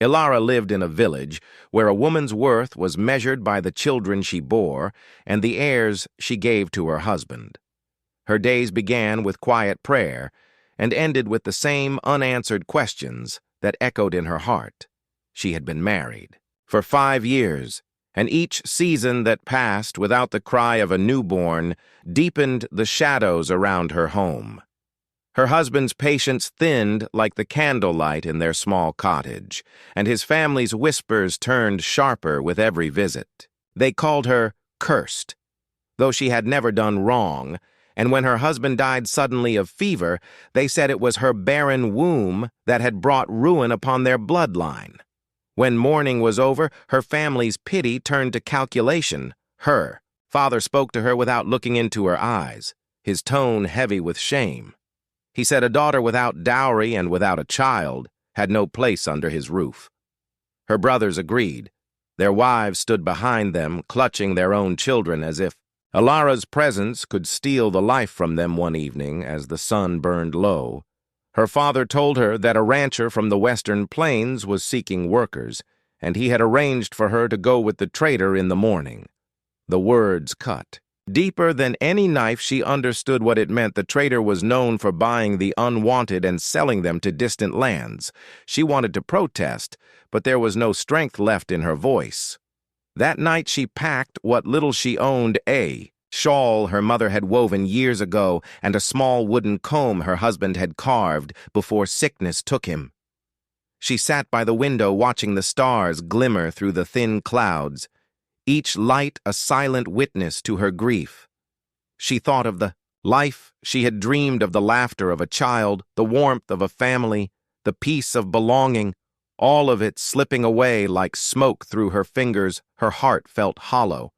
Ilara lived in a village where a woman's worth was measured by the children she bore and the heirs she gave to her husband. Her days began with quiet prayer and ended with the same unanswered questions that echoed in her heart. She had been married for 5 years, and each season that passed without the cry of a newborn deepened the shadows around her home. Her husband's patience thinned like the candlelight in their small cottage, and his family's whispers turned sharper with every visit. They called her cursed, though she had never done wrong, and when her husband died suddenly of fever, they said it was her barren womb that had brought ruin upon their bloodline. When mourning was over, her family's pity turned to calculation. Her father spoke to her without looking into her eyes, his tone heavy with shame. He said a daughter without dowry and without a child had no place under his roof. Her brothers agreed. Their wives stood behind them, clutching their own children as if Ilara's presence could steal the life from them one evening as the sun burned low. Her father told her that a rancher from the western plains was seeking workers, and he had arranged for her to go with the trader in the morning. The words cut. Deeper than any knife, she understood what it meant. The trader was known for buying the unwanted and selling them to distant lands. She wanted to protest, but there was no strength left in her voice. That night she packed what little she owned, a shawl her mother had woven years ago and a small wooden comb her husband had carved before sickness took him. She sat by the window watching the stars glimmer through the thin clouds, each light a silent witness to her grief. She thought of the life she had dreamed, of the laughter of a child, the warmth of a family, the peace of belonging, all of it slipping away like smoke through her fingers. Her heart felt hollow,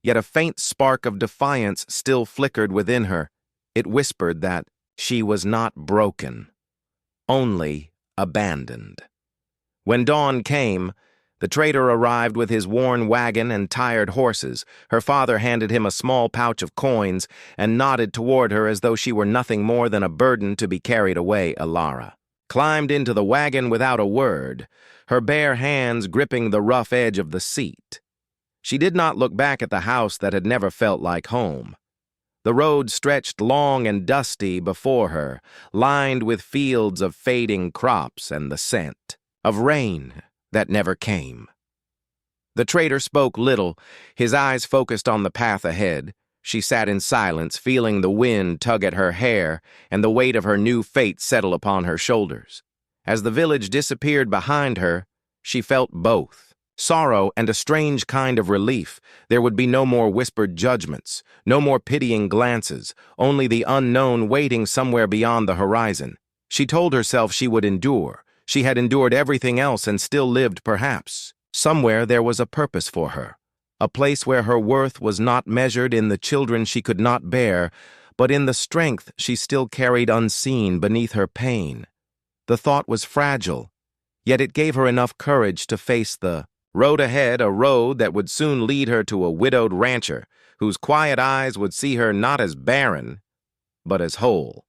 yet a faint spark of defiance still flickered within her. It whispered that she was not broken, only abandoned. When dawn came, the trader arrived with his worn wagon and tired horses. Her father handed him a small pouch of coins and nodded toward her as though she were nothing more than a burden to be carried away. Ilara climbed into the wagon without a word, her bare hands gripping the rough edge of the seat. She did not look back at the house that had never felt like home. The road stretched long and dusty before her, lined with fields of fading crops and the scent of rain that never came. The trader spoke little, his eyes focused on the path ahead. She sat in silence, feeling the wind tug at her hair and the weight of her new fate settle upon her shoulders. As the village disappeared behind her, she felt both sorrow and a strange kind of relief. There would be no more whispered judgments, no more pitying glances, only the unknown waiting somewhere beyond the horizon. She told herself she would endure. She had endured everything else and still lived, perhaps. Somewhere there was a purpose for her, a place where her worth was not measured in the children she could not bear, but in the strength she still carried unseen beneath her pain. The thought was fragile, yet it gave her enough courage to face the road ahead, a road that would soon lead her to a widowed rancher whose quiet eyes would see her not as barren, but as whole.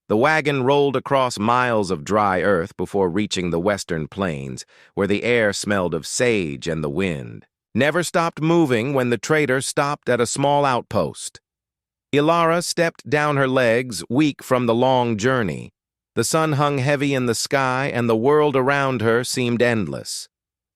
The wagon rolled across miles of dry earth before reaching the western plains, where the air smelled of sage and the wind never stopped moving when the trader stopped at a small outpost. Ilara stepped down her legs, weak from the long journey. The sun hung heavy in the sky, and the world around her seemed endless.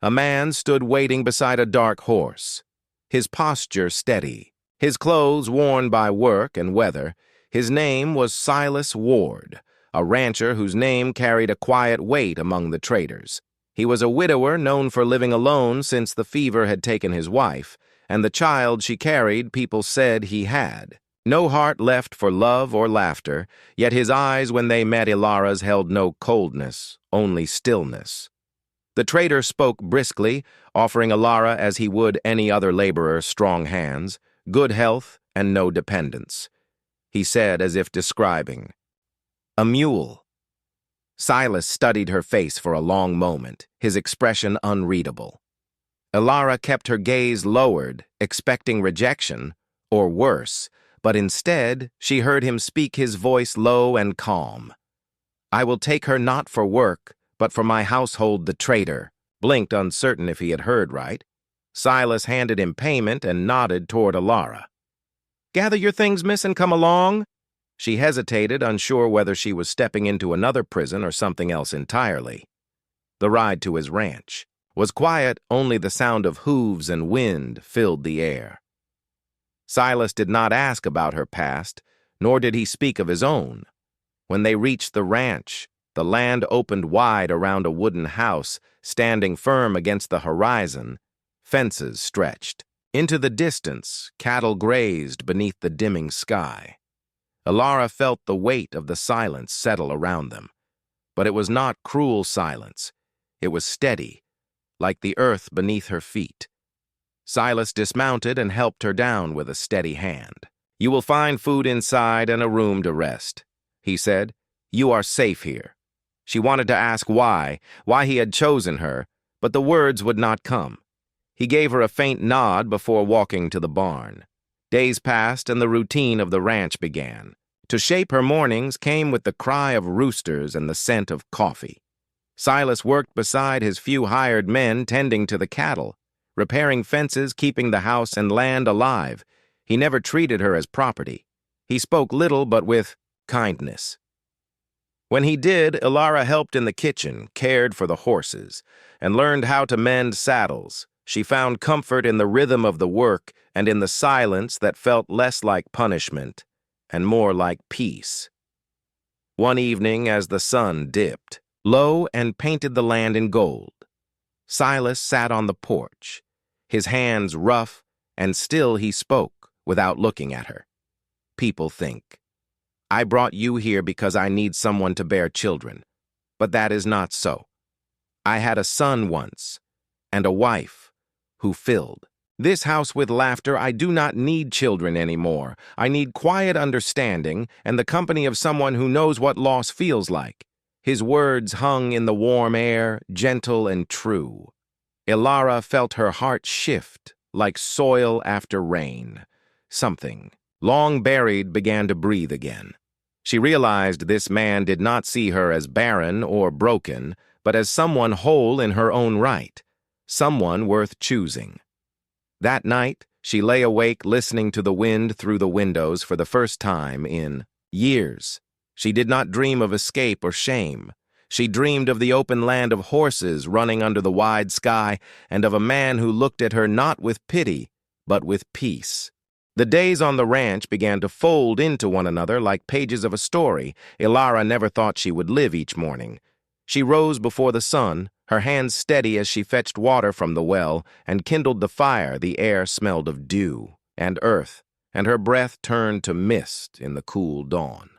A man stood waiting beside a dark horse, his posture steady, his clothes worn by work and weather. His name was Silas Ward, a rancher whose name carried a quiet weight among the traders. He was a widower known for living alone since the fever had taken his wife, and the child she carried people said he had. No heart left for love or laughter, yet his eyes when they met Ilara's held no coldness, only stillness. The trader spoke briskly, offering Ilara as he would any other laborer strong hands, good health, and no dependence. He said as if describing a mule. Silas studied her face for a long moment, his expression unreadable. Ilara kept her gaze lowered, expecting rejection, or worse, but instead she heard him speak, his voice low and calm. "I will take her not for work, but for my household the traitor, blinked uncertain if he had heard right. Silas handed him payment and nodded toward Alara. Gather your things, miss, and come along. She hesitated, unsure whether she was stepping into another prison or something else entirely. The ride to his ranch was quiet, only the sound of hooves and wind filled the air. Silas did not ask about her past, nor did he speak of his own. When they reached the ranch, the land opened wide around a wooden house, standing firm against the horizon. Fences stretched. Into the distance, cattle grazed beneath the dimming sky. Alara felt the weight of the silence settle around them. But it was not cruel silence. It was steady, like the earth beneath her feet. Silas dismounted and helped her down with a steady hand. You will find food inside and a room to rest, he said. You are safe here. She wanted to ask why he had chosen her, but the words would not come. He gave her a faint nod before walking to the barn. Days passed and the routine of the ranch began. To shape her mornings came with the cry of roosters and the scent of coffee. Silas worked beside his few hired men tending to the cattle, repairing fences, keeping the house and land alive. He never treated her as property. He spoke little but with kindness. When he did, Alara helped in the kitchen, cared for the horses, and learned how to mend saddles. She found comfort in the rhythm of the work and in the silence that felt less like punishment and more like peace. One evening, as the sun dipped low and painted the land in gold, Silas sat on the porch, his hands rough, and still he spoke without looking at her. People think, I brought you here because I need someone to bear children, but that is not so. I had a son once, and a wife, who filled this house with laughter. I do not need children anymore. I need quiet understanding and the company of someone who knows what loss feels like. His words hung in the warm air, gentle and true. Alara felt her heart shift like soil after rain. Something, long buried, began to breathe again. She realized this man did not see her as barren or broken, but as someone whole in her own right, someone worth choosing. That night, she lay awake listening to the wind through the windows for the first time in years. She did not dream of escape or shame. She dreamed of the open land of horses running under the wide sky and of a man who looked at her not with pity, but with peace. The days on the ranch began to fold into one another like pages of a story Alara never thought she would live each morning. She rose before the sun, her hands steady as she fetched water from the well and kindled the fire. The air smelled of dew and earth, and her breath turned to mist in the cool dawn.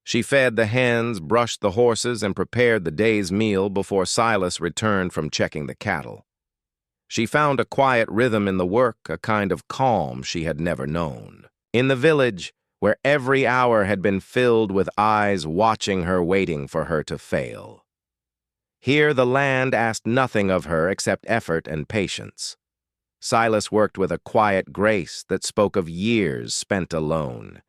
She fed the hens, brushed the horses, and prepared the day's meal before Silas returned from checking the cattle. She found a quiet rhythm in the work, a kind of calm she had never known. In the village, where every hour had been filled with eyes watching her, waiting for her to fail. Here the land asked nothing of her except effort and patience. Silas worked with a quiet grace that spoke of years spent alone.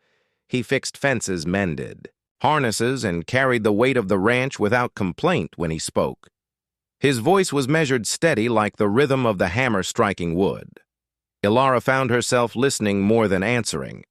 He fixed fences, mended harnesses, and carried the weight of the ranch without complaint when he spoke. His voice was measured steady like the rhythm of the hammer striking wood. Alara found herself listening more than answering,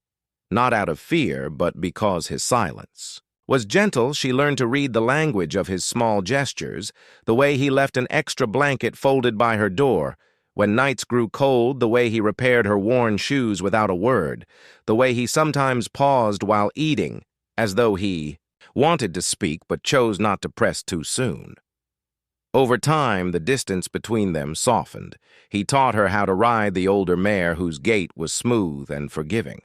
not out of fear, but because his silence was gentle. She learned to read the language of his small gestures, the way he left an extra blanket folded by her door, when nights grew cold, the way he repaired her worn shoes without a word, the way he sometimes paused while eating, as though he wanted to speak but chose not to press too soon. Over time, the distance between them softened. He taught her how to ride the older mare whose gait was smooth and forgiving.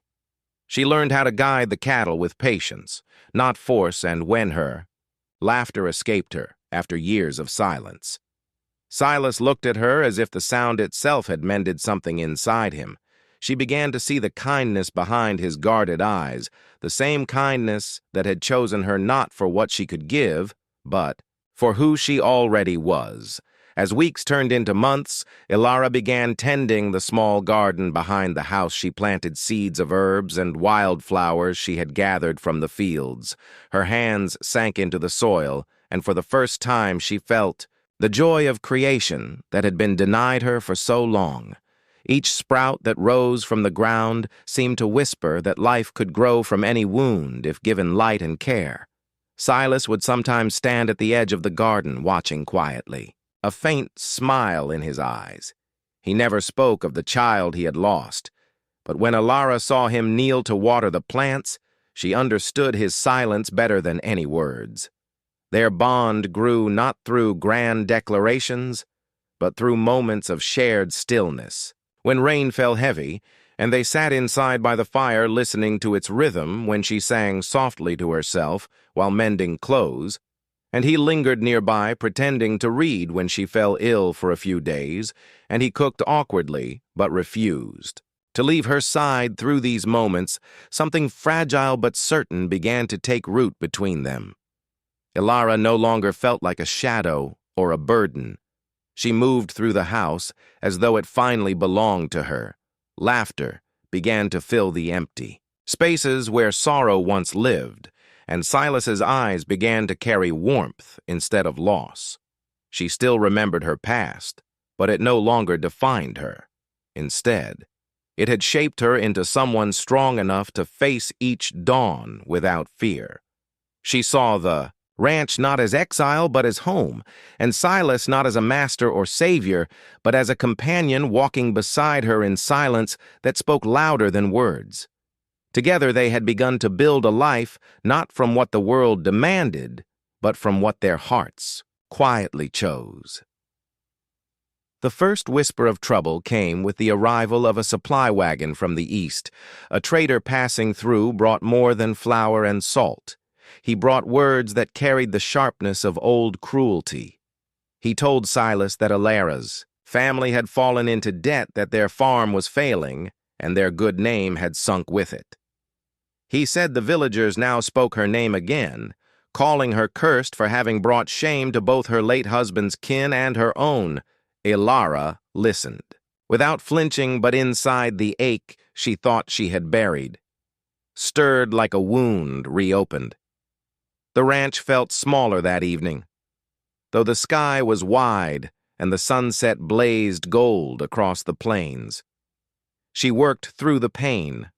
She learned how to guide the cattle with patience, not force, and when her laughter escaped her after years of silence. Silas looked at her as if the sound itself had mended something inside him. She began to see the kindness behind his guarded eyes, the same kindness that had chosen her not for what she could give, but for who she already was. As weeks turned into months, Alara began tending the small garden behind the house. She planted seeds of herbs and wildflowers she had gathered from the fields. Her hands sank into the soil, and for the first time she felt the joy of creation that had been denied her for so long. Each sprout that rose from the ground seemed to whisper that life could grow from any wound if given light and care. Silas would sometimes stand at the edge of the garden watching quietly, a faint smile in his eyes. He never spoke of the child he had lost, but when Alara saw him kneel to water the plants, she understood his silence better than any words. Their bond grew not through grand declarations, but through moments of shared stillness. When rain fell heavy, and they sat inside by the fire listening to its rhythm when she sang softly to herself while mending clothes, and he lingered nearby pretending to read when she fell ill for a few days, and he cooked awkwardly but refused. To leave her side through these moments, something fragile but certain began to take root between them. Alara no longer felt like a shadow or a burden. She moved through the house as though it finally belonged to her. Laughter began to fill the empty spaces where sorrow once lived, and Silas's eyes began to carry warmth instead of loss. She still remembered her past, but it no longer defined her. Instead, it had shaped her into someone strong enough to face each dawn without fear. She saw the ranch not as exile but as home, and Silas not as a master or savior, but as a companion walking beside her in silence that spoke louder than words. Together they had begun to build a life not from what the world demanded, but from what their hearts quietly chose. The first whisper of trouble came with the arrival of a supply wagon from the east. A trader passing through brought more than flour and salt. He brought words that carried the sharpness of old cruelty. He told Silas that Alara's family had fallen into debt, that their farm was failing, and their good name had sunk with it. He said the villagers now spoke her name again, calling her cursed for having brought shame to both her late husband's kin and her own. Alara listened, without flinching, but inside the ache she thought she had buried, stirred like a wound reopened. The ranch felt smaller that evening, though the sky was wide and the sunset blazed gold across the plains. She worked through the pain,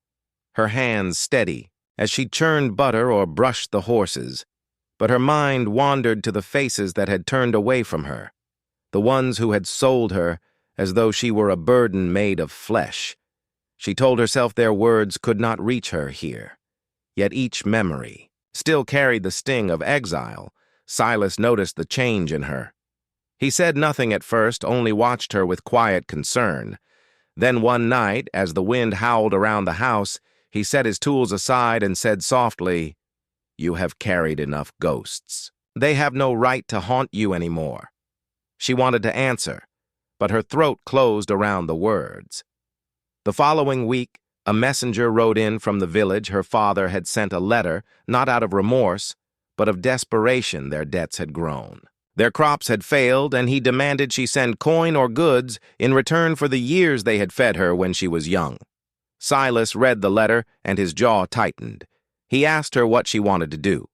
her hands steady as she churned butter or brushed the horses, but her mind wandered to the faces that had turned away from her, the ones who had sold her as though she were a burden made of flesh. She told herself their words could not reach her here, yet each memory still carried the sting of exile. Silas noticed the change in her. He said nothing at first, only watched her with quiet concern. Then one night, as the wind howled around the house, he set his tools aside and said softly, "You have carried enough ghosts. They have no right to haunt you anymore." She wanted to answer, but her throat closed around the words. The following week, a messenger rode in from the village. Her father had sent a letter, not out of remorse, but of desperation. Their debts had grown. Their crops had failed, and he demanded she send coin or goods in return for the years they had fed her when she was young. Silas read the letter, and his jaw tightened. He asked her what she wanted to do.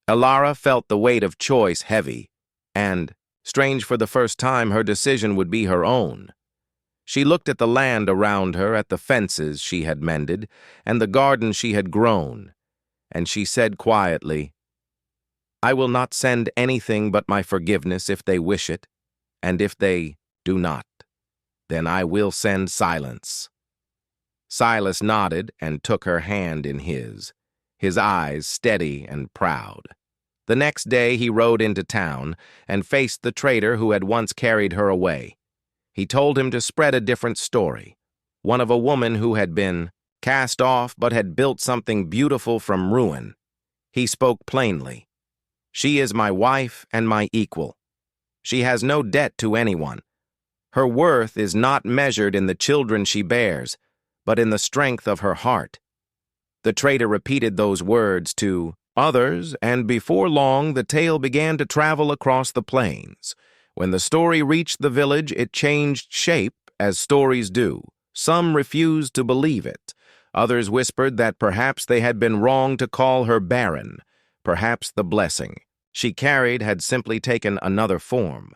Alara felt the weight of choice heavy, and, strange for the first time, her decision would be her own. She looked at the land around her, at the fences she had mended, and the garden she had grown, and she said quietly, "I will not send anything but my forgiveness if they wish it, and if they do not, then I will send silence." Silas nodded and took her hand in his eyes steady and proud. The next day he rode into town and faced the trader who had once carried her away. He told him to spread a different story, one of a woman who had been cast off but had built something beautiful from ruin. He spoke plainly. "She is my wife and my equal. She has no debt to anyone. Her worth is not measured in the children she bears, but in the strength of her heart." The trader repeated those words to others, and before long the tale began to travel across the plains. When the story reached the village, it changed shape, as stories do. Some refused to believe it. Others whispered that perhaps they had been wrong to call her Barren, perhaps the blessing she carried had simply taken another form.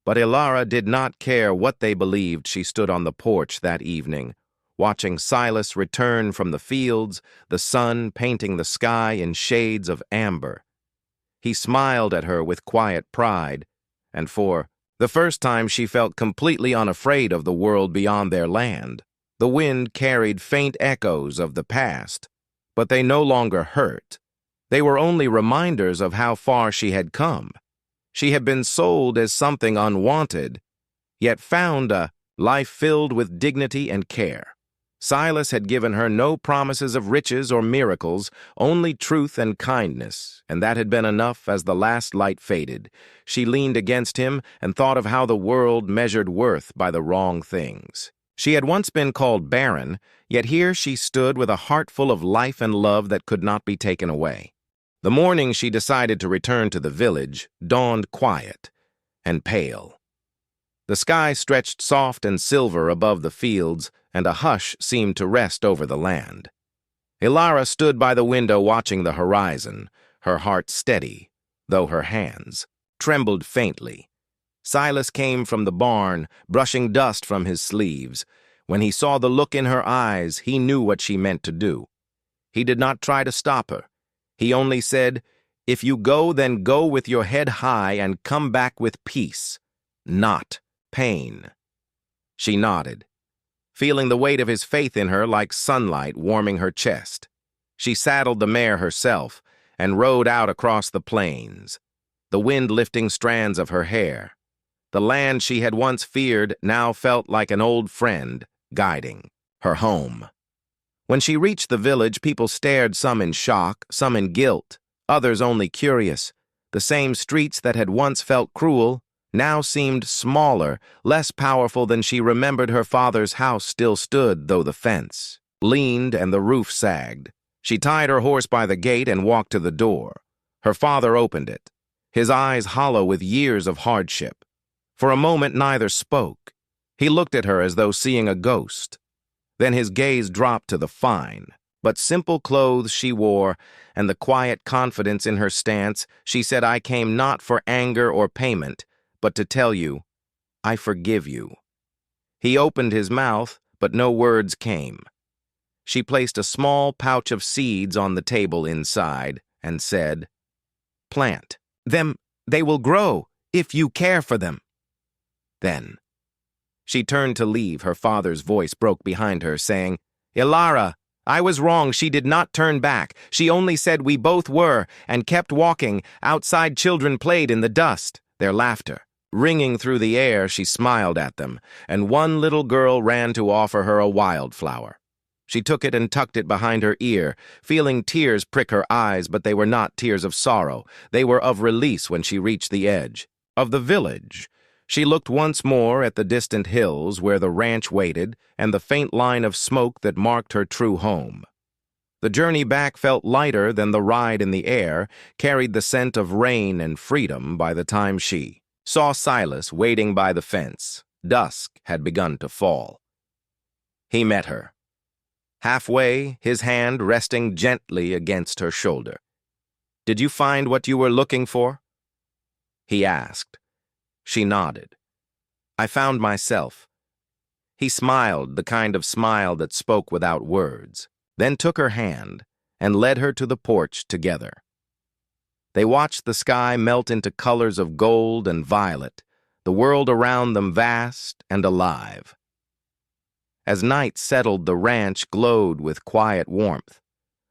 But Ilara did not care what they believed. She stood on the porch that evening, watching Silas return from the fields, the sun painting the sky in shades of amber. He smiled at her with quiet pride, and for the first time she felt completely unafraid of the world beyond their land. The wind carried faint echoes of the past, but they no longer hurt. They were only reminders of how far she had come. She had been sold as something unwanted, yet found a life filled with dignity and care. Silas had given her no promises of riches or miracles, only truth and kindness, and that had been enough. As the last light faded, she leaned against him and thought of how the world measured worth by the wrong things. She had once been called barren, yet here she stood with a heart full of life and love that could not be taken away. The morning she decided to return to the village dawned quiet and pale. The sky stretched soft and silver above the fields, and a hush seemed to rest over the land. Ilara stood by the window watching the horizon, her heart steady, though her hands trembled faintly. Silas came from the barn, brushing dust from his sleeves. When he saw the look in her eyes, he knew what she meant to do. He did not try to stop her. He only said, "If you go, then go with your head high and come back with peace, not pain." She nodded, feeling the weight of his faith in her like sunlight warming her chest. She saddled the mare herself and rode out across the plains, the wind lifting strands of her hair. The land she had once feared now felt like an old friend guiding her home. When she reached the village, people stared, some in shock, some in guilt, others only curious. The same streets that had once felt cruel now seemed smaller, less powerful than she remembered. Her father's house still stood, though the fence leaned and the roof sagged. She tied her horse by the gate and walked to the door. Her father opened it, his eyes hollow with years of hardship. For a moment neither spoke. He looked at her as though seeing a ghost. Then his gaze dropped to the fine but simple clothes she wore and the quiet confidence in her stance. She said, "I came not for anger or payment, but to tell you, I forgive you." He opened his mouth, but no words came. She placed a small pouch of seeds on the table inside and said, "Plant them, they will grow if you care for them." Then she turned to leave. Her father's voice broke behind her, saying, "Ilara, I was wrong." She did not turn back. She only said, "We both were," and kept walking. Outside, children played in the dust, their laughter ringing through the air. She smiled at them, and one little girl ran to offer her a wildflower. She took it and tucked it behind her ear, feeling tears prick her eyes, but they were not tears of sorrow. They were of release. When she reached the edge of the village, she looked once more at the distant hills where the ranch waited and the faint line of smoke that marked her true home. The journey back felt lighter than the ride in the air, carried the scent of rain and freedom. By the time she saw Silas waiting by the fence, dusk had begun to fall. He met her. Halfway, his hand resting gently against her shoulder. "Did you find what you were looking for?" he asked. She nodded. "I found myself." He smiled, the kind of smile that spoke without words, then took her hand and led her to the porch together. They watched the sky melt into colors of gold and violet, the world around them vast and alive. As night settled, the ranch glowed with quiet warmth.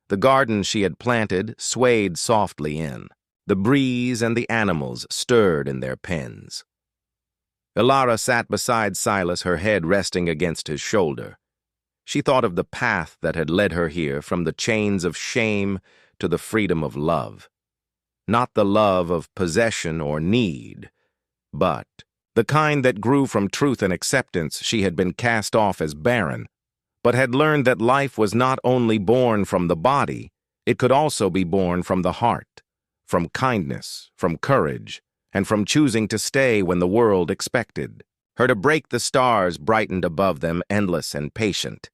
The garden she had planted swayed softly in. The breeze and the animals stirred in their pens. Ilara sat beside Silas, her head resting against his shoulder. She thought of the path that had led her here, from the chains of shame to the freedom of love. Not the love of possession or need, but the kind that grew from truth and acceptance. She had been cast off as barren, but had learned that life was not only born from the body, it could also be born from the heart, from kindness, from courage, and from choosing to stay when the world expected her to break. The stars brightened above them, endless and patient,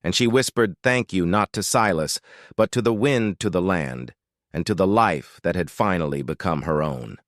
and she whispered thank you not to Silas, but to the wind, to the land, and to the life that had finally become her own.